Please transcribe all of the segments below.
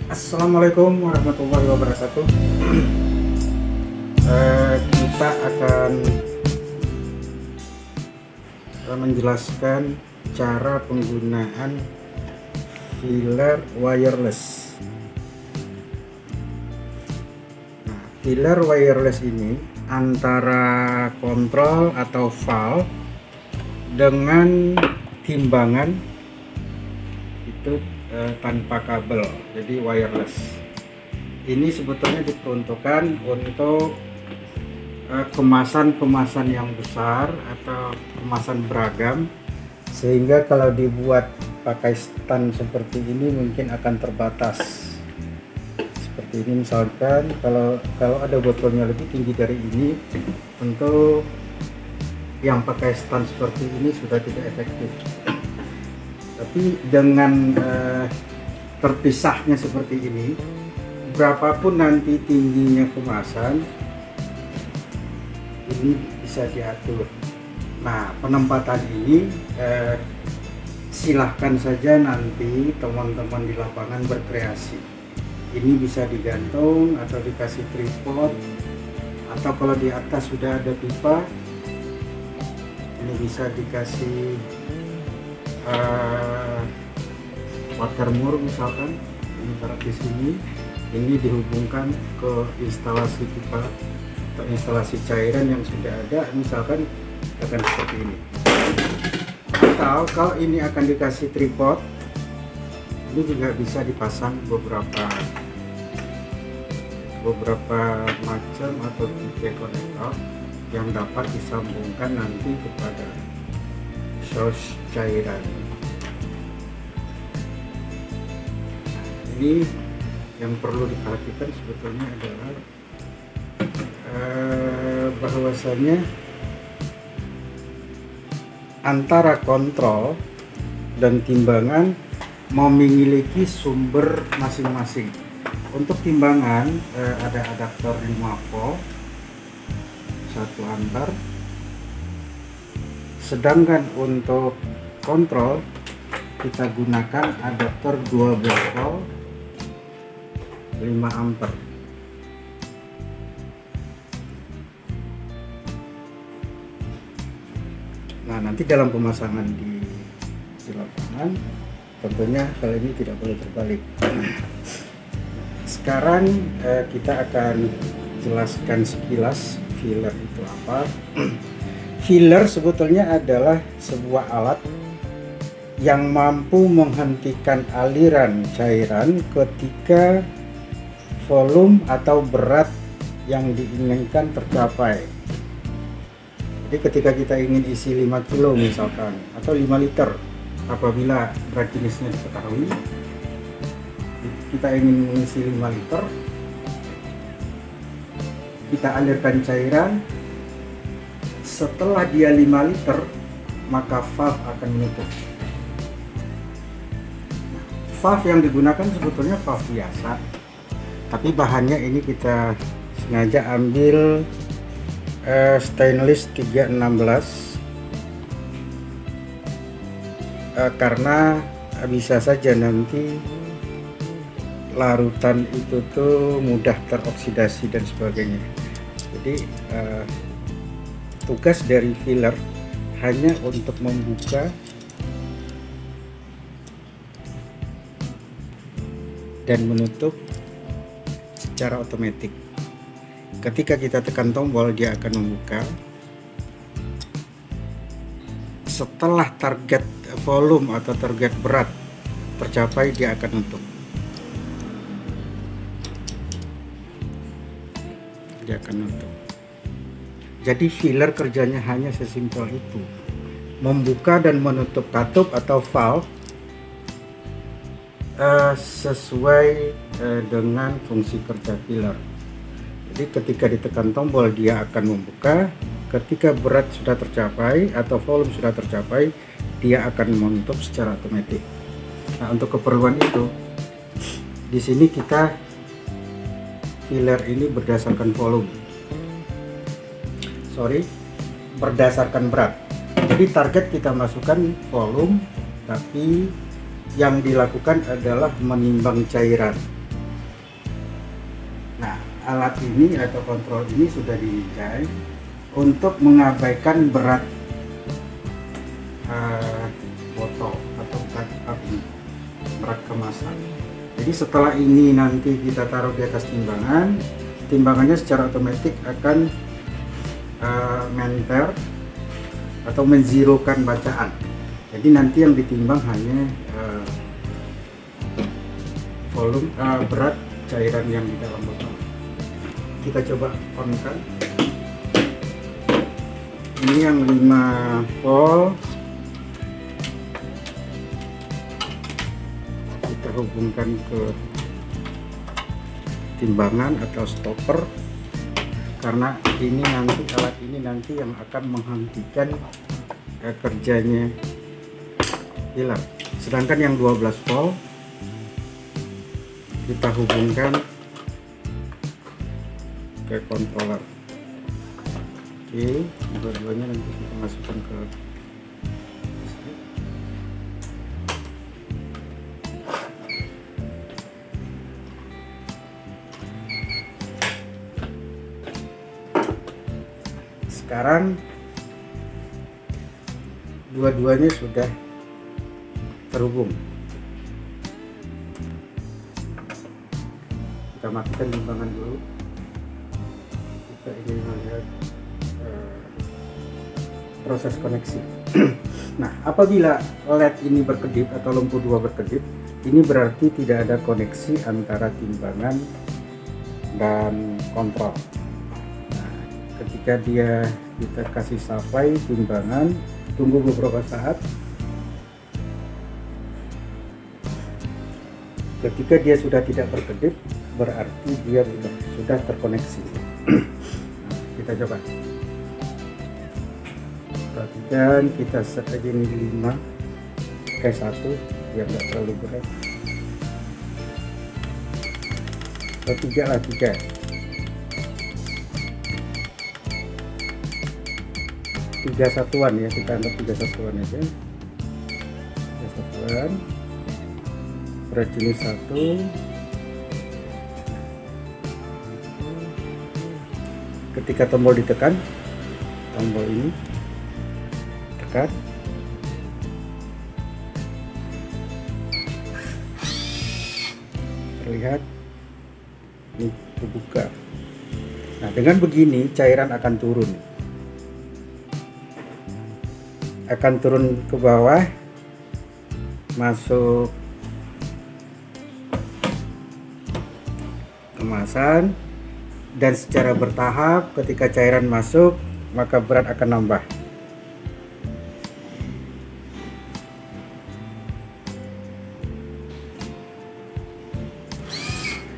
Assalamualaikum warahmatullahi wabarakatuh. Kita akan menjelaskan cara penggunaan filler wireless. Nah, filler wireless ini antara kontrol atau valve dengan timbangan itu tanpa kabel, jadi wireless. Ini sebetulnya diperuntukkan untuk kemasan-kemasan yang besar atau kemasan beragam, sehingga kalau dibuat pakai stand seperti ini mungkin akan terbatas. Seperti ini misalkan, kalau ada botolnya lebih tinggi dari ini, tentu yang pakai stand seperti ini sudah tidak efektif. Tapi dengan terpisahnya seperti ini, berapapun nanti tingginya kemasan, ini bisa diatur. Nah, penempatan ini silahkan saja nanti teman-teman di lapangan berkreasi. Ini bisa digantung atau dikasih tripod, atau kalau di atas sudah ada pipa, ini bisa dikasih watermur misalkan. Ini taruh di sini, ini dihubungkan ke instalasi pipa atau instalasi cairan yang sudah ada, misalkan akan seperti ini. Atau kalau ini akan dikasih tripod, ini juga bisa dipasang beberapa macam atau tipe konektor yang dapat disambungkan nanti kepada source cairan. Ini yang perlu diperhatikan sebetulnya adalah bahwasanya antara kontrol dan timbangan memiliki sumber masing-masing. Untuk timbangan ada adaptor 5 volt 1 ampere, sedangkan untuk kontrol kita gunakan adaptor 12 volt 5 ampere. Nah, nanti dalam pemasangan di lapangan tentunya hal ini tidak boleh terbalik. Sekarang kita akan jelaskan sekilas filler itu apa. Filler sebetulnya adalah sebuah alat yang mampu menghentikan aliran cairan ketika volume atau berat yang diinginkan tercapai. Jadi ketika kita ingin isi 5 kilo misalkan, atau 5 liter, apabila berat jenisnya diketahui, kita ingin mengisi 5 liter, kita alirkan cairan. Setelah dia 5 liter, maka valve akan menutup. Valve yang digunakan sebetulnya valve biasa, tapi bahannya ini kita sengaja ambil stainless 316 karena bisa saja nanti larutan itu tuh mudah teroksidasi dan sebagainya. Jadi tugas dari filler hanya untuk membuka dan menutup secara otomatis. Ketika kita tekan tombol, dia akan membuka. Setelah target volume atau target berat tercapai, dia akan nutup. Dia akan nutup. Jadi filler kerjanya hanya sesimpel itu, membuka dan menutup katup atau valve sesuai dengan fungsi kerja filler. Jadi ketika ditekan tombol, dia akan membuka. Ketika berat sudah tercapai atau volume sudah tercapai, dia akan menutup secara otomatis. Nah, untuk keperluan itu, di sini kita filler ini berdasarkan volume. Berdasarkan berat. Jadi target kita masukkan volume, tapi yang dilakukan adalah menimbang cairan. alat ini atau kontrol ini sudah desain untuk mengabaikan berat botol atau berat kemasan. Jadi setelah ini nanti kita taruh di atas timbangan, timbangannya secara otomatis akan menter atau menzirokan bacaan. Jadi nanti yang ditimbang hanya volume berat cairan yang di dalam botol. Kita coba on kan. Ini yang 5 volt. Kita hubungkan ke timbangan atau stopper, karena ini nanti alat ini nanti yang akan menghentikan kerjanya hilang. Sedangkan yang 12 volt kita hubungkan ke controller. Oke, dua-duanya nanti kita masukkan ke sekarang. Dua-duanya sudah terhubung. Kita matikan timbangan dulu. Kita ingin melihat proses koneksi. Nah, apabila LED ini berkedip atau lampu 2 berkedip, ini berarti tidak ada koneksi antara timbangan dan kontrol. Nah, ketika kita kasih supply timbangan, tunggu beberapa saat. Ketika dia sudah tidak berkedip, berarti dia sudah terkoneksi. Kita coba. Perhatikan, kita set aja ini 5 ke 1 biar nggak terlalu berat. 3 lah, 3. Tiga satuan ya, kita anggap 3 satuan aja. 3 satuan. Berat jenis 1. Ketika tombol ditekan, tombol ini tekan, terlihat ini terbuka. Nah, dengan begini cairan akan turun ke bawah, masuk kemasan, dan secara bertahap. Ketika cairan masuk, maka berat akan nambah.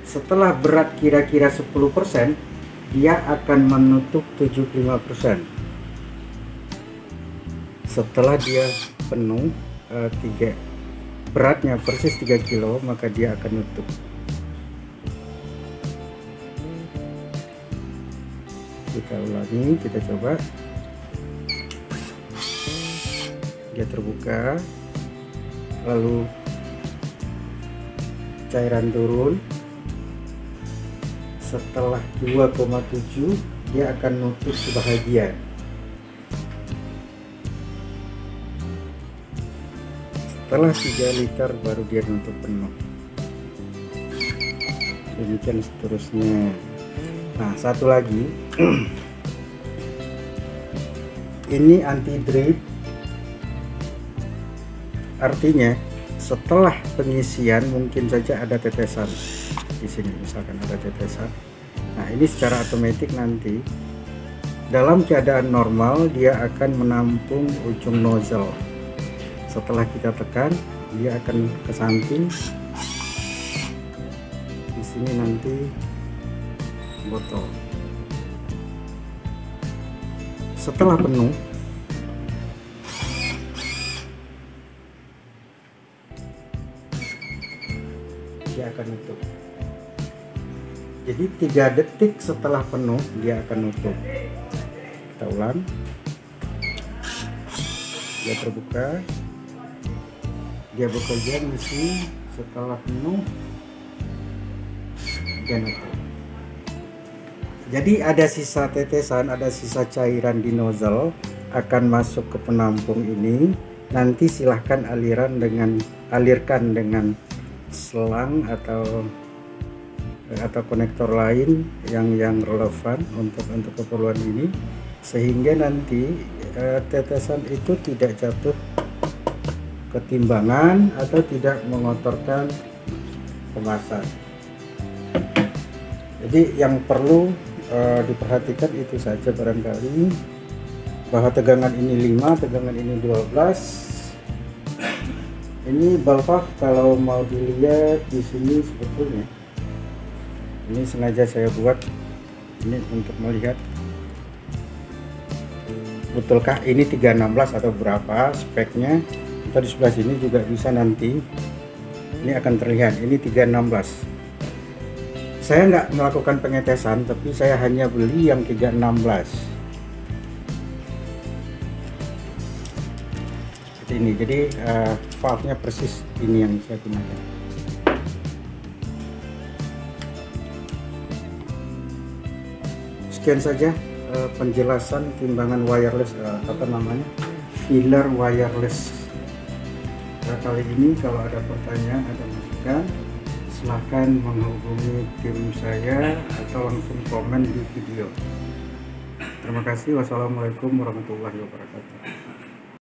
Setelah berat kira-kira 10%, dia akan menutup 75%. Setelah dia penuh, beratnya persis 3 kilo, maka dia akan nutup. Kita ulangi, kita coba. Dia terbuka, lalu cairan turun. Setelah 2,7 dia akan nutup sebahagian. Setelah 3 liter baru dia nutup penuh. Demikian seterusnya. Nah, satu lagi. Ini anti drip. Artinya setelah pengisian mungkin saja ada tetesan di sini, misalkan ada tetesan. Nah, ini secara otomatis nanti dalam keadaan normal dia akan menampung ujung nozzle. Setelah kita tekan, dia akan ke samping. Di sini nanti botol. Setelah penuh, dia akan nutup. Jadi 3 detik setelah penuh dia akan nutup. Kita ulang. Dia terbuka. Dia bekerja misi. Setelah penuh dia nutup. Jadi ada sisa tetesan, ada sisa cairan di nozzle akan masuk ke penampung ini. Nanti silahkan alirkan dengan selang atau konektor lain yang relevan untuk keperluan ini, sehingga nanti tetesan itu tidak jatuh ke timbangan atau tidak mengotorkan kemasan. Jadi yang perlu diperhatikan itu saja barangkali, bahwa tegangan ini 5, tegangan ini 12. Ini valve kalau mau dilihat di sini sebetulnya ini sengaja saya buat ini untuk melihat betulkah ini 316 atau berapa speknya. Atau di sebelah sini juga bisa, nanti ini akan terlihat ini 316. Saya nggak melakukan pengetesan, tapi saya hanya beli yang 316 ini. Jadi valve-nya persis ini yang saya gunakan. Sekian saja penjelasan timbangan wireless, filler wireless kali ini. Kalau ada pertanyaan, ada masukan, silahkan menghubungi tim saya atau langsung komen di video. Terima kasih. Wassalamualaikum warahmatullahi wabarakatuh.